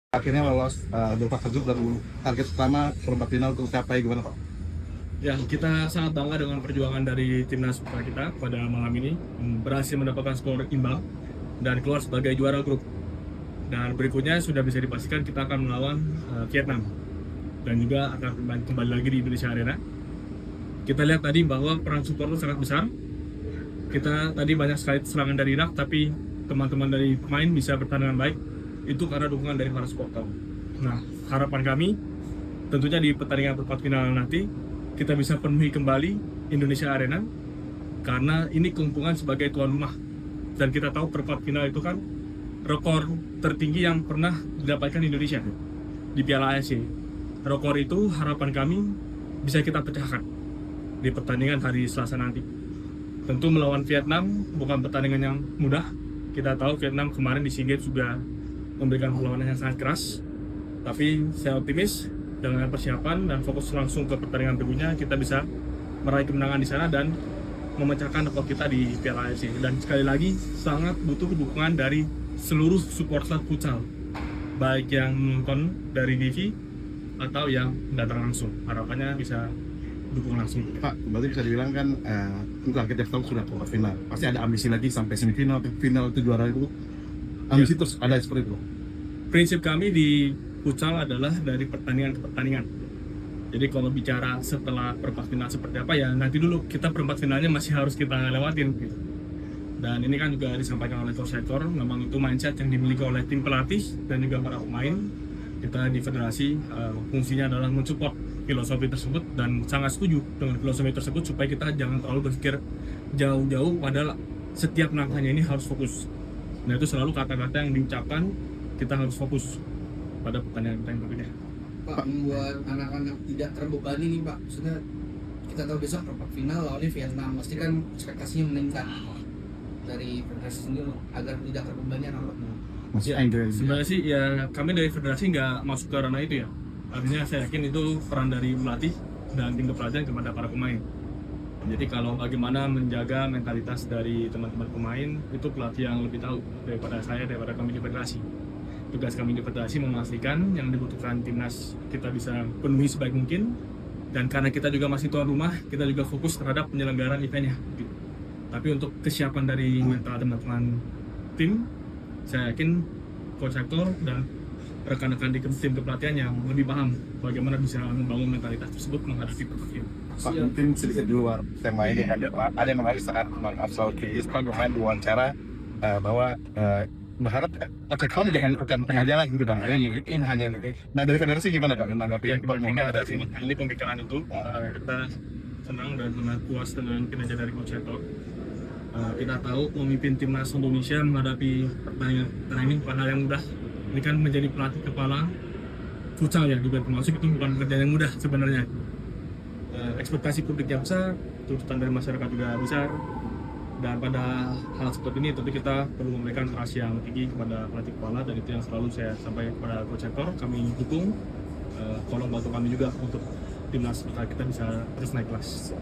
Akhirnya lolos di fase grup dan target utama perempat final tercapai, gimana Pak? Ya, kita sangat bangga dengan perjuangan dari timnas putra kita pada malam ini, berhasil mendapatkan skor imbang dan keluar sebagai juara grup. Dan berikutnya sudah bisa dipastikan kita akan melawan Vietnam dan juga akan kembali lagi di Indonesia Arena. Kita lihat tadi bahwa peran supporter sangat besar. Kita tadi banyak sekali serangan dari Irak, tapi teman-teman dari pemain bisa bertahan dengan baik. Itu karena dukungan dari para supporter. Nah, harapan kami tentunya di pertandingan perempat final nanti kita bisa penuhi kembali Indonesia Arena karena ini keuntungan sebagai tuan rumah. Dan kita tahu perempat final itu kan rekor tertinggi yang pernah didapatkan Indonesia di Piala AFC. Rekor itu harapan kami bisa kita pecahkan di pertandingan hari Selasa nanti. Tentu melawan Vietnam bukan pertandingan yang mudah. Kita tahu Vietnam kemarin di SEA Games juga memberikan perlawanan yang sangat keras. Tapi saya optimis dengan persiapan dan fokus langsung ke pertandingan berikutnya kita bisa meraih kemenangan di sana dan memecahkan rekor kita di Piala AFC. Dan sekali lagi sangat butuh dukungan dari seluruh supporter futsal, baik yang nonton dari TV atau yang datang langsung. Harapannya bisa dukung langsung. Pak, berarti bisa dibilang kan target yang sudah perempat final. Pasti ada ambisi lagi sampai semifinal, final itu juara itu. Ambisi terus ada seperti itu. Prinsip kami di futsal adalah dari pertandingan ke pertandingan. Jadi kalau bicara setelah perempat final seperti apa ya nanti dulu, kita perempat finalnya masih harus kita lewatin gitu. Dan ini kan juga disampaikan oleh Coach Hector, memang itu mindset yang dimiliki oleh tim pelatih dan juga para pemain. Kita di federasi fungsinya adalah mensupport filosofi tersebut dan sangat setuju dengan filosofi tersebut supaya kita jangan terlalu berpikir jauh-jauh, padahal setiap langkahnya ini harus fokus. Nah itu selalu kata-kata yang diucapkan, kita harus fokus pada pertandingan kita yang berbeda. Pak, membuat anak-anak tidak terbebani nih Pak, maksudnya kita tahu besok perempat final lawannya Vietnam, pasti kan ekspektasinya meningkat dari federasi sendiri agar tidak terbebani anak-anak. Masih ada. Sebenarnya sih ya kami dari federasi nggak masuk ke ranah itu ya. Artinya saya yakin itu peran dari pelatih dan tim kepelatihan kepada para pemain. Jadi kalau bagaimana menjaga mentalitas dari teman-teman pemain itu pelatih yang lebih tahu daripada saya, daripada kami di federasi. Tugas kami di federasi memastikan yang dibutuhkan timnas kita bisa penuhi sebaik mungkin, dan karena kita juga masih tuan rumah, kita juga fokus terhadap penyelenggaraan eventnya gitu. Tapi untuk kesiapan dari mental teman-teman tim, saya yakin Coach Hector dan rekan-rekan di tim kepelatihan yang lebih paham bagaimana bisa membangun mentalitas tersebut menghadapi pertandingan. Pak, mungkin sedikit di luar tema ini ada yang menarik saat Bang Afsal Ispan bermain diwawancara bahwa berharap Coach jangan tengah jalan gitu Bang. Ini hanya nah dari federasi gimana Kak menanggapi Ya, kita ada ini pembicaraan itu kita senang dan sangat puas dengan kinerja dari Coach Hector. Kita tahu memimpin timnas Indonesia menghadapi pertandingan ini bukan hal yang mudah. Ini kan menjadi pelatih kepala futsal ya, juga termasuk itu bukan pekerjaan yang mudah sebenarnya. Ekspektasi publiknya besar, tuntutan dari masyarakat juga besar, dan pada hal seperti ini tentu kita perlu memberikan trust yang tinggi kepada pelatih kepala, dan itu yang selalu saya sampaikan kepada Coach Hector. Kami dukung, tolong bantu kami juga untuk timnas kita bisa terus naik kelas.